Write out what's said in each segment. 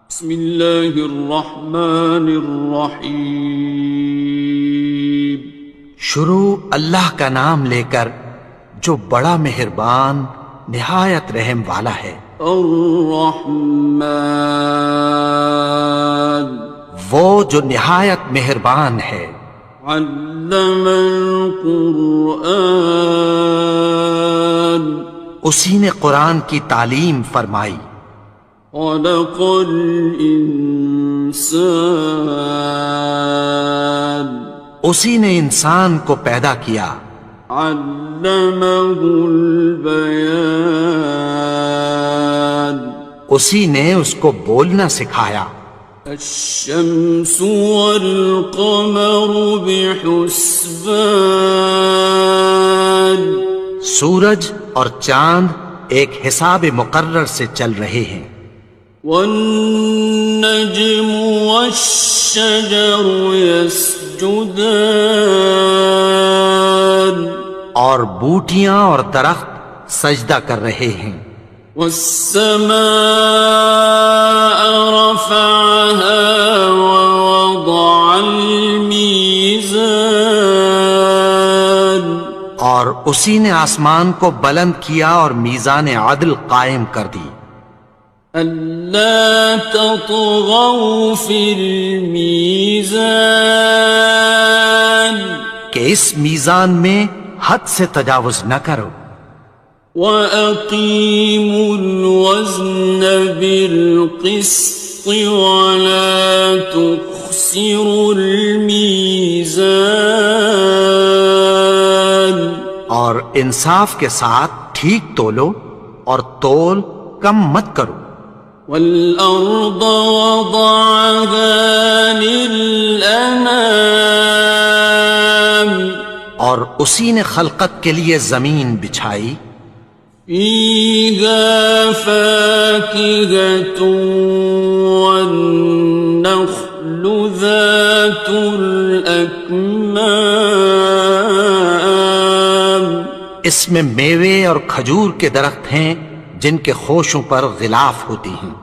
بسم اللہ الرحمن الرحیم۔ شروع اللہ کا نام لے کر جو بڑا مہربان نہایت رحم والا ہے۔ الرحمن، وہ جو نہایت مہربان ہے۔ علم القرآن، اسی نے قرآن کی تعلیم فرمائی۔ خلق الانسان، اسی نے انسان کو پیدا کیا۔ علمہ البیان، اسی نے اس کو بولنا سکھایا۔ الشمس والقمر بحسبان، سورج اور چاند ایک حساب مقرر سے چل رہے ہیں۔ والنجم والشجر يسجدان، اور بوٹیاں اور درخت سجدہ کر رہے ہیں۔ والسماء رفعها ووضع الميزان، اور اسی نے آسمان کو بلند کیا اور میزان عدل قائم کر دی۔ ألا تطغوا في الميزان، کہ اس میزان میں حد سے تجاوز نہ کرو۔ وَأَقِيمُوا الْوَزْنَ بِالْقِسْطِ وَلَا تُخْسِرُوا الْمِيزَانَ، اور انصاف کے ساتھ ٹھیک تولو اور تول کم مت کرو۔ وَالْأَرْضَ وَضَعَهَا لِلْأَنَامِ، اور اسی نے خلقت کے لیے زمین بچھائی۔ فِيهَا فَاكِهَةٌ وَالنَّخْلُ ذَاتُ الْأَكْمَامِ، اس میں میوے اور کھجور کے درخت ہیں جن کے خوشوں پر غلاف ہوتی ہیں۔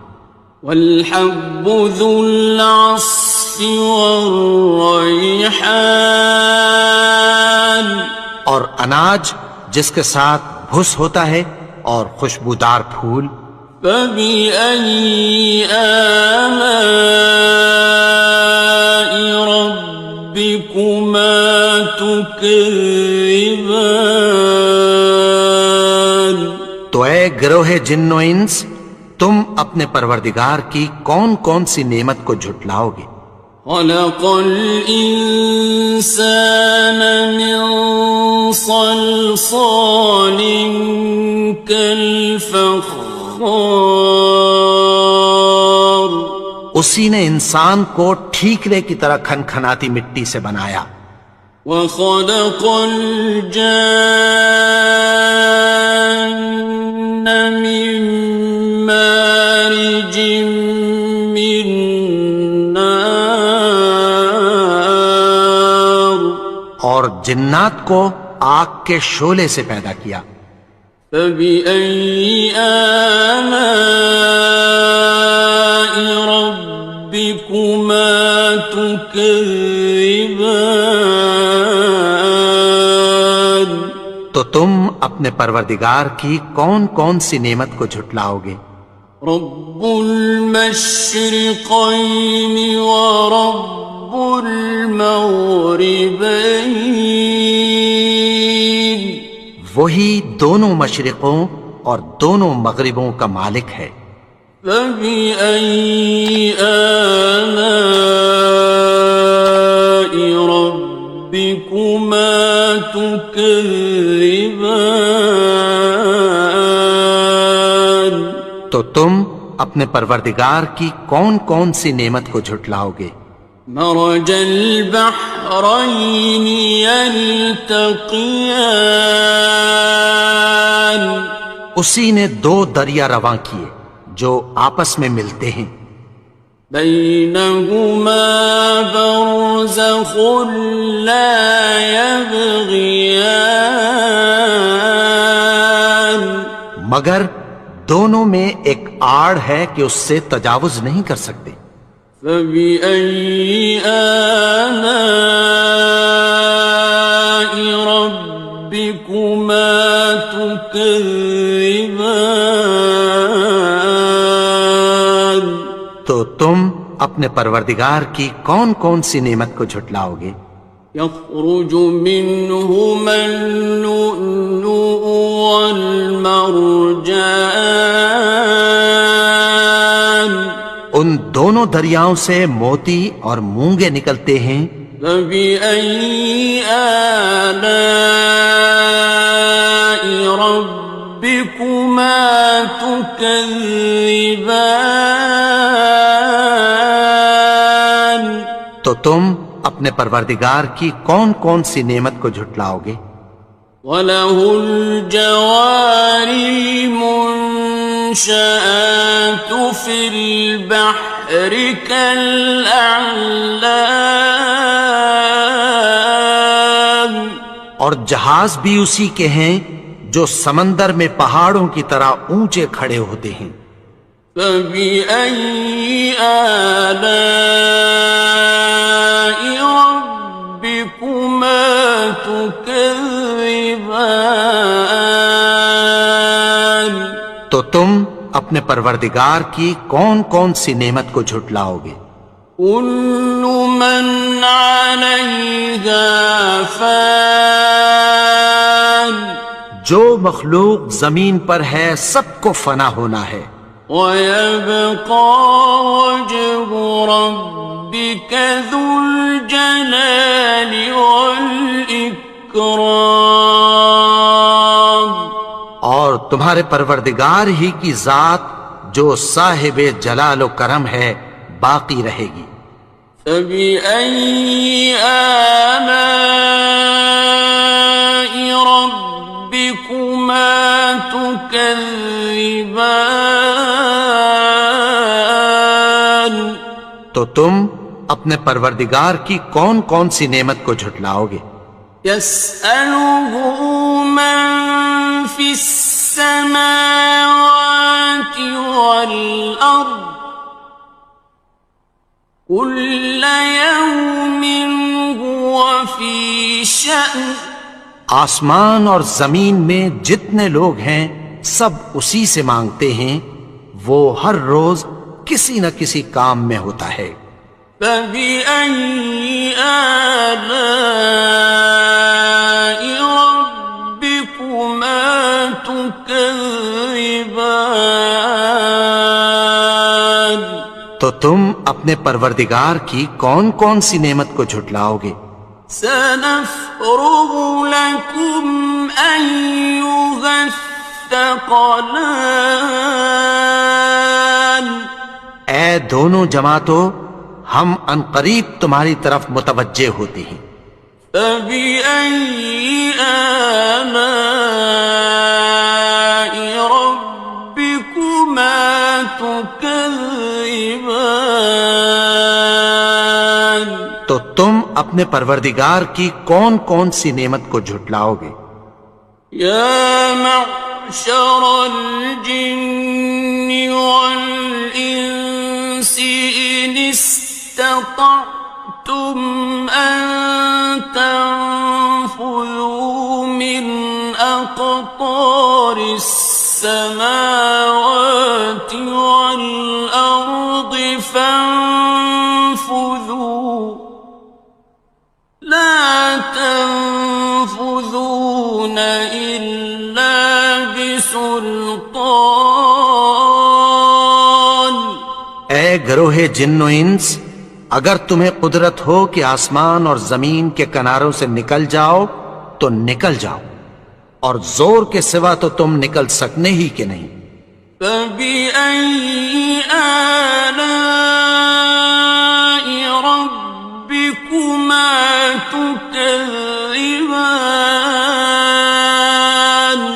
وَالْحَبُّ ذُو الْعَصْفِ وَالرَّيْحَانِ، اور اناج جس کے ساتھ بھس ہوتا ہے اور خوشبودار پھول۔ فَبِأَيِّ آلَاءِ رَبِّكُمَا تُكَذِّبَانِ، تو اے گروہ جن و انس، تم اپنے پروردگار کی کون کون سی نعمت کو جھٹلاؤ گے؟ خَلَقَ الْإِنسَانَ مِنْ صَلْصَالٍ كَالْفَخَّارِ، اسی نے انسان کو ٹھیکرے کی طرح کھنکھناتی مٹی سے بنایا۔ وَخَلَقَ الْجَانَّ مِن مَّارِجٍ مِّن نَّارٍ، اور جنات کو آگ کے شعلے سے پیدا کیا۔ فَبِأَيِّ آلَاءِ رَبِّكُمَا تُكَذِّبَانِ، تو تم اپنے پروردگار کی کون کون سی نعمت کو جھٹلاؤ گے؟ رب المشرقين ورب المغربين، وہی دونوں مشرقوں اور دونوں مغربوں کا مالک ہے۔ فَبِأَيِّ آلَاءِ رَبِّكُمَا تُكَذِّبَانِ، تو تم اپنے پروردگار کی کون کون سی نعمت کو جھٹلاؤ گے؟ مرج البحرين يلتقيان، اسی نے دو دریا رواں کیے جو آپس میں ملتے ہیں۔ بينهما برزخ لا يبغيان، مگر دونوں میں ایک آڑ ہے کہ اس سے تجاوز نہیں کر سکتے. فبأي آلاء ربكما تكذبان. تو تم اپنے پروردگار کی کون کون سی نعمت کو جھٹلاؤ گے؟ يخرج منهما اللؤلؤ والمرجان. ان دونوں دریاؤں سے موتی اور مونگے نکلتے ہیں. فبأي آلاء ربكما تكذبان. تو تم اپنے پروردگار کی کون کون سی نعمت کو جھٹلاؤ گے؟ وَلَهُ الْجَوَارِ الْمُنشَآتُ فِي الْبَحْرِ كَالْأَعْلَامِ. اور جہاز بھی اسی کے ہیں جو سمندر میں پہاڑوں کی طرح اونچے کھڑے ہوتے ہیں. فَبِأَيِّ آلَاءِ رَبِّكُمَا تُكَذِّبَانِ. تو تم اپنے پروردگار کی کون کون سی نعمت کو جھٹلاؤ گے؟ كُلُّ مَنْ عَلَيْهَا فَانٍ. جو مخلوق زمین پر ہے سب کو فنا ہونا ہے. وَيَبْقَى وَجْهُ رَبِّكَ ذُو الْجَلَالِ وَالْإِكْرَامِ. اور تمہارے پروردگار ہی کی ذات جو صاحب جلال و کرم ہے باقی رہے گی. فَبِأَيِّ آلَاءِ رَبِّكُمَا تُكَذِّبَانِ. تو تم اپنے پروردگار کی کون کون سی نعمت کو جھٹلاؤ گے؟ يَسْأَلُهُ مَن فِي السَّمَاوَاتِ وَالْأَرْضِ كُلَّ يَوْمٍ هُوَ فِي شَأْنٍ. آسمان اور زمین میں جتنے لوگ ہیں سب اسی سے مانگتے ہیں، وہ ہر روز کسی نہ کسی کام میں ہوتا ہے. فَبِأَيِّ آلَاءِ رَبِّكُمَا تُكَذِّبَانِ. تو تم اپنے پروردگار کی کون کون سی نعمت کو جھٹلاؤ گے؟ سَنَفْرُغُ لَكُمْ أَيُّهَ الثَّقَلَانِ. اے دونوں جماعتوں، ہم عنقریب تمہاری طرف متوجہ ہوتے ہیں. فَبِأَيِّ آلَاءِ رَبِّكُمَا تُكَذِّبَانِ. تو تم اپنے پروردگار کی کون کون سی نعمت کو جھٹلاؤ گے؟ يَا مَعْشَرَ الْجِنِّ وَالْإِنسِ إِنِ اسْتَطَعْتُمْ أَن تَنفُذُوا مِنْ أَقْطَارِ السَّمَاوَاتِ وَالْأَرْضِ فَانفُذُوا لَا تَنفُذُونَ إِلَّا بِسُلْطَانٍ. اے گروہ جن و انس، اگر تمہیں قدرت ہو کہ آسمان اور زمین کے کناروں سے نکل جاؤ تو نکل جاؤ، اور زور کے سوا تو تم نکل سکنے ہی کہ نہیں. فَبِأَيِّ آلَاءِ رَبِّكُمَا تُكَذِّبَانِ.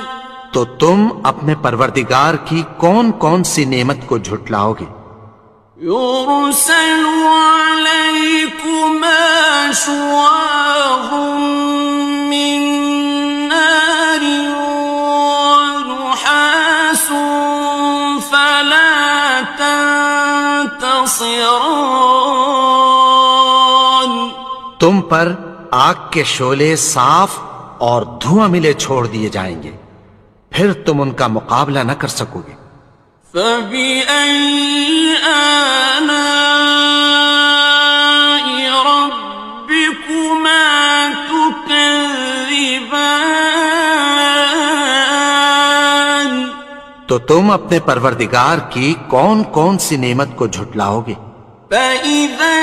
تو تم اپنے پروردگار کی کون کون سی نعمت کو جھٹلاؤ گے؟ يُرْسَلُ عَلَيْكُمَا شُوَاظٌ مِّن نَّارٍ وَنُحَاسٌ خاصران. تم پر آگ کے شعلے صاف اور دھواں ملے چھوڑ دیے جائیں گے، پھر تم ان کا مقابلہ نہ کر سکو گے۔ فبأي آلاء ربكما تكذبان. تو تم اپنے پروردگار کی کون کون سی نعمت کو جھٹلاؤ گے؟ فإذا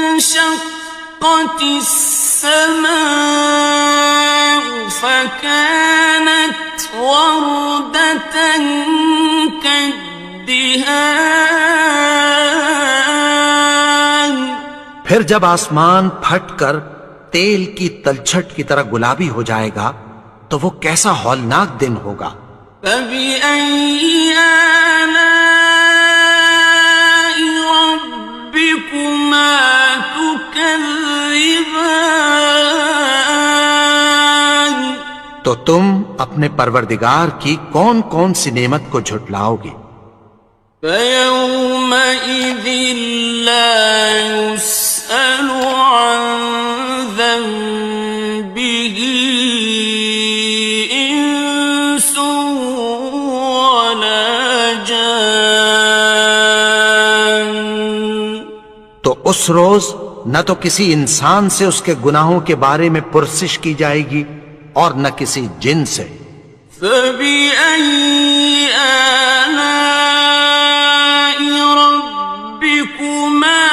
انشقت السماء فكانت وردة كالدهان. پھر جب آسمان پھٹ کر تیل کی تلچھٹ کی طرح گلابی ہو جائے گا تو وہ کیسا ہولناک دن ہوگا۔ فبأي آلاء ربكما تكذبان. تو تم اپنے پروردگار کی کون کون سی نعمت کو جھٹلاؤ گے؟ فيومئذ لا يسأل عن ذنبه إنس ولا جان. تو اس روز نہ تو کسی انسان سے اس کے گناہوں کے بارے میں پرسش کی جائے گی اور نہ کسی جن سے۔ فبأي آلاء ربكما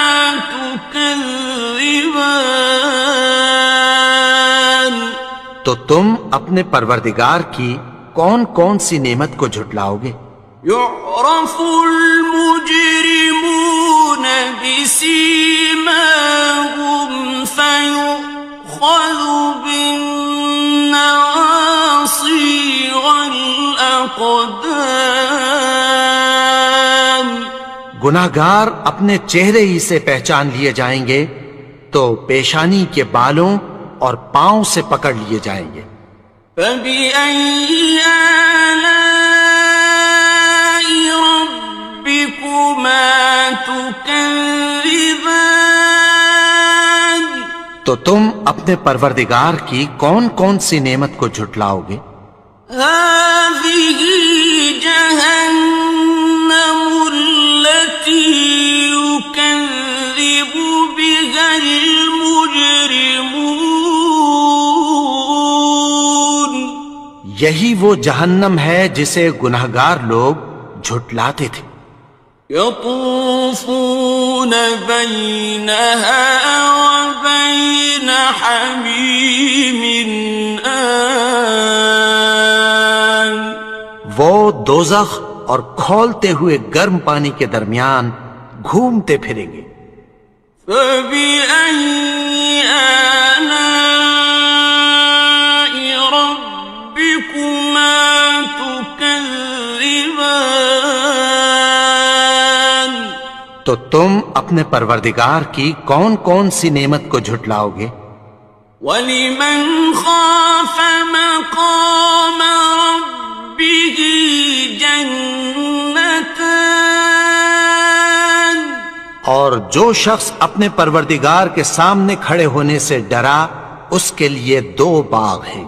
تكذبان. تو تم اپنے پروردگار کی کون کون سی نعمت کو جھٹلاؤ گے؟ يعرف المجرمون بسيماهم فيؤخذ بالنواصي والأقدام. گناہگار اپنے چہرے ہی سے پہچان لیے جائیں گے تو پیشانی کے بالوں اور پاؤں سے پکڑ لیے جائیں گے۔ فبأي آلاء ربكما تكذبان. تو تم اپنے پروردگار کی کون کون سی نعمت کو جھٹلاؤ گے؟ هذه جهنم التي يكذب بها المجرمون. یہی وہ جہنم ہے جسے گناہگار لوگ جھٹلاتے تھے۔ يطوفون بينها وبين حميم آن. وہ دوزخ اور کھولتے ہوئے گرم پانی کے درمیان گھومتے پھریں گے۔ فبأي آلاء ربكما تكذبان. تو تم اپنے پروردگار کی کون کون سی نعمت کو جھٹلاؤ گے؟ وَلِمَنْ خَافَ مَقَامَ رَبِّهِ جَنَّتَانِ. اور جو شخص اپنے پروردگار کے سامنے کھڑے ہونے سے ڈرا اس کے لیے 2 باغ ہیں۔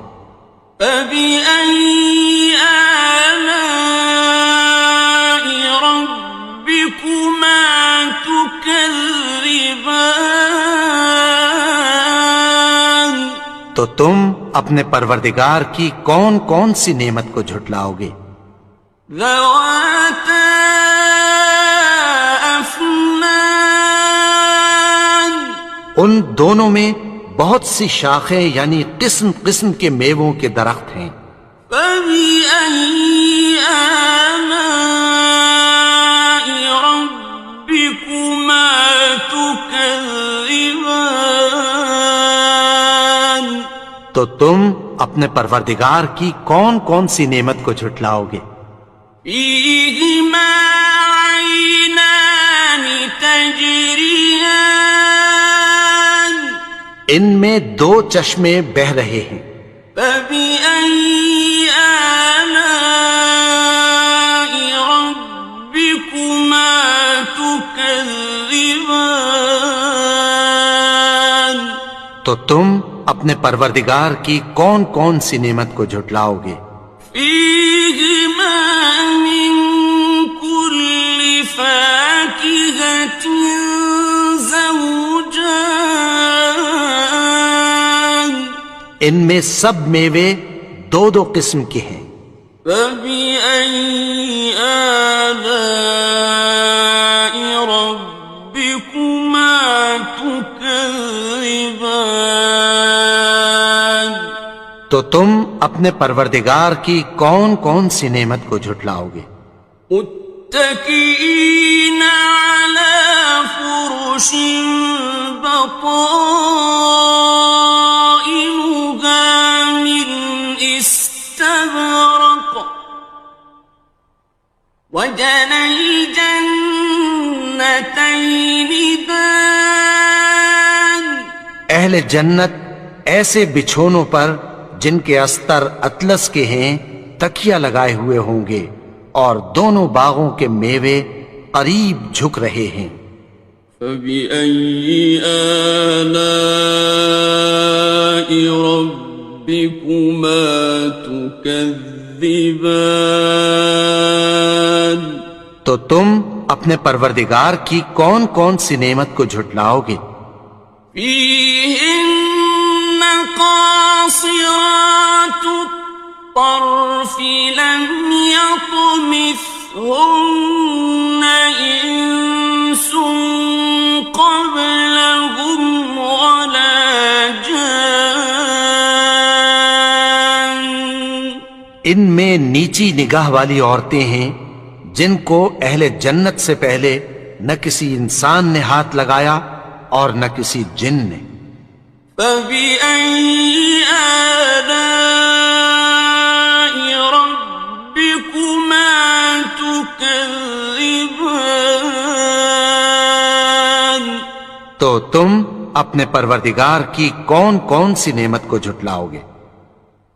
فَبِأَيِّ آلَاءِ رَبِّكُمَا تُكَذِّبَانِ. تو تم اپنے پروردگار کی کون کون سی نعمت کو جھٹلاؤ گے؟ ذَوَاتَا أَفْنَانٍ. ان دونوں میں بہت سی شاخیں یعنی قسم قسم کے میووں کے درخت ہیں۔ فَبِأَيِّ آلَاءِ رَبِّكُمَا تُكَذِّبَانِ. تو تم اپنے پروردگار کی کون کون سی نعمت کو جھٹلاؤ گے؟ فِيهِمَا عَيْنَانِ تَجْرِيَانِ. ان میں 2 چشمے بہہ رہے ہیں۔ فَبِأَيِّ آلَاءِ رَبِّكُمَا تُكَذِّبَانِ. تكذبان تو تم اپنے پروردگار کی کون کون سی نعمت کو جھٹلاؤ گے؟ فيهما من كل فاكهة زوجان ان میں سب میوے دو دو قسم کے ہیں۔ فبأي آلاء ربكما تكذبان تو تم اپنے پروردگار کی کون کون سی نعمت کو جھٹلاؤ گے؟ متكئين على فرش بطائنها من استبرق وجنى الجنتين دان اہل جنت ایسے بچھونوں پر جن کے استر اطلس کے ہیں تکیہ لگائے ہوئے ہوں گے، اور دونوں باغوں کے میوے قریب جھک رہے ہیں۔ فبأي آلاء ربكما تكذبان تو تم اپنے پروردگار کی کون کون سی نعمت کو جھٹلاؤ گے؟ فيهن قاصرات الطرف لم يطمثهن إنس قبلهم ولا جان ان میں نیچی نگاہ والی عورتیں ہیں جن کو اہل جنت سے پہلے نہ کسی انسان نے ہاتھ لگایا اور نہ کسی جن نے۔ فبأي آلاء ربكما تكذبان تو تم اپنے پروردگار کی کون کون سی نعمت کو جھٹلاؤ گے؟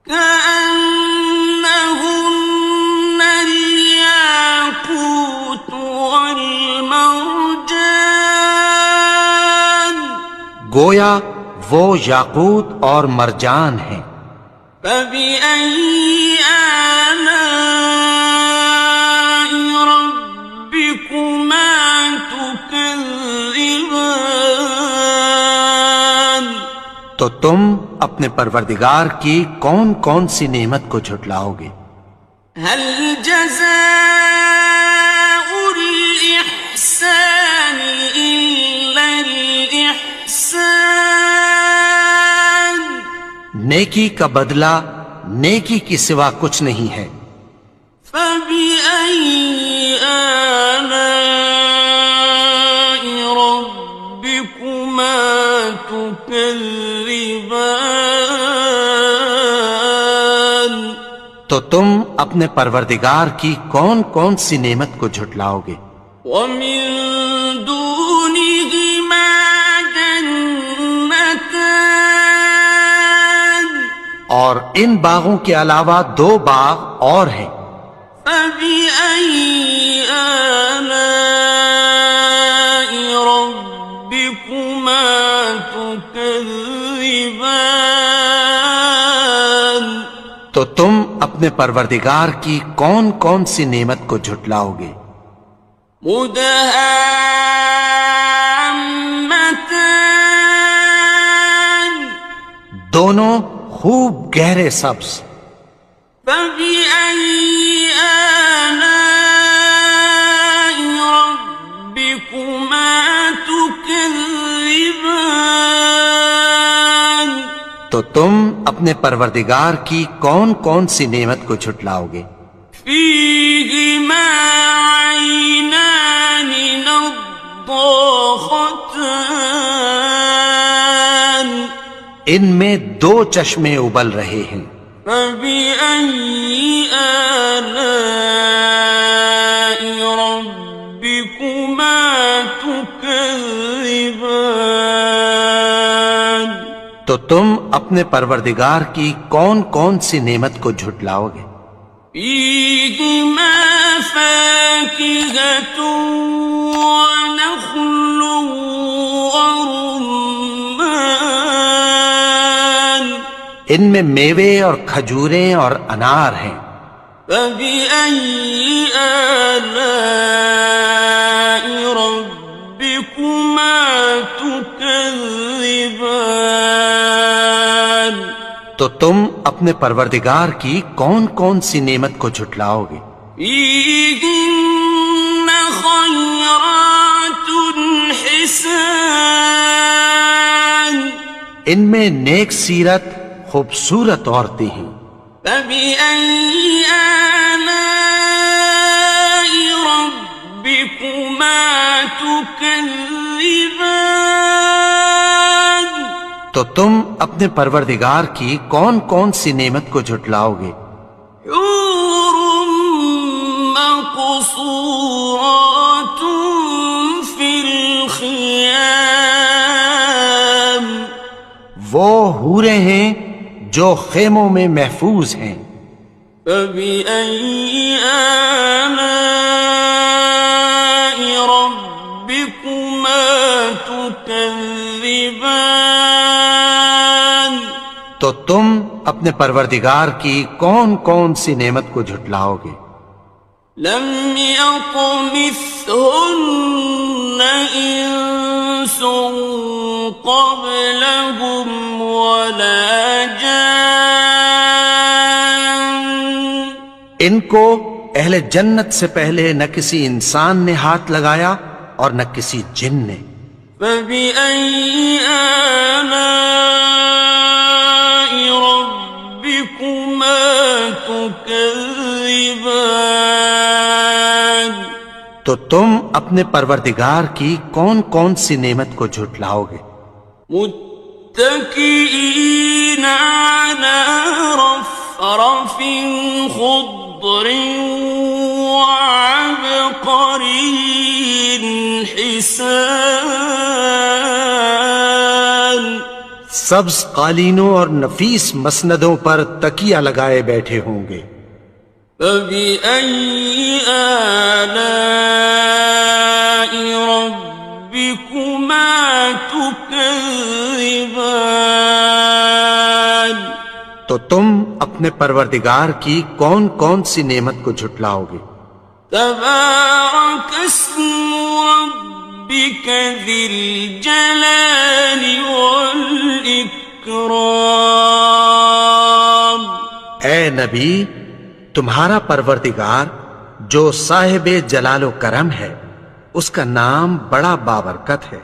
كأنهن الياقوت والمرجان گویا وہ یاقوت اور مرجان ہیں۔ فبأي آلاء ربكما تكذبان تو تم اپنے پروردگار کی کون کون سی نعمت کو جھٹلاؤ گے؟ هل جزاء الإحسان إلا الإحسان نیکی کا بدلہ نیکی کی سوا کچھ نہیں ہے۔ فبأي آلاء ربكما تكذبان تو تم اپنے پروردگار کی کون کون سی نعمت کو جھٹلاؤ گے؟ ومن دونهما جنتان اور ان باغوں کے علاوہ دو باغ اور ہیں۔ فبأي آلاء ربكما تكذبان تو تم اپنے پروردگار کی کون کون سی نعمت کو جھٹلاؤ گے؟ مدهامتان دونوں خوب گہرے سبز۔ فبأي آلاء ربكما تكذبان تو تم اپنے پروردگار کی کون کون سی نعمت کو جھٹلاؤ گے؟ فيهما عينان نضاختان ان میں دو چشمے ابل رہے ہیں۔ فبأي آلاء ربكما تكذبان تو تم اپنے پروردگار کی کون کون سی نعمت کو جھٹلاؤ گے؟ فيهما فاكهة ونخل ورمان ان میں میوے اور کھجوریں اور انار ہیں. فبأي آلاء ربكما تكذبان تو تم اپنے پروردگار کی کون کون سی نعمت کو جھٹلاؤ گے؟ فيهن خيرات حسان ان میں نیک سیرت خوبصورت عورتیں ہیں. فبأي آلاء ربكما تكذبان تو تم اپنے پروردگار کی کون کون سی نعمت کو جھٹلاؤ گے؟ حور مقصورات في الخيام وہ حوریں ہیں جو خیموں میں محفوظ ہیں. فبأي آلاء ربكما تكذبان تو تم اپنے پروردگار کی کون کون سی نعمت کو جھٹلاؤ گے؟ لم يطمثهن إنس قبلهم ولا جان ان کو اہل جنت سے پہلے نہ کسی انسان نے ہاتھ لگایا اور نہ کسی جن نے. فبأي آلاء ربكما تكذبان تو تم اپنے پروردگار کی کون کون سی نعمت کو جھٹلاؤ گے؟ متكئين على رفرف خضر وعبقري حسان سبز قالینوں اور نفیس مسندوں پر تکیہ لگائے بیٹھے ہوں گے. فبأي آلاء ربكما تكذبان تو تم اپنے پروردگار کی کون کون سی نعمت کو جھٹلاؤ گے؟ تبارك اسم ربك ذي الجلال والإكرام اے نبی، تمہارا پروردگار جو صاحب جلال و کرم ہے، اس کا نام بڑا بابرکت ہے.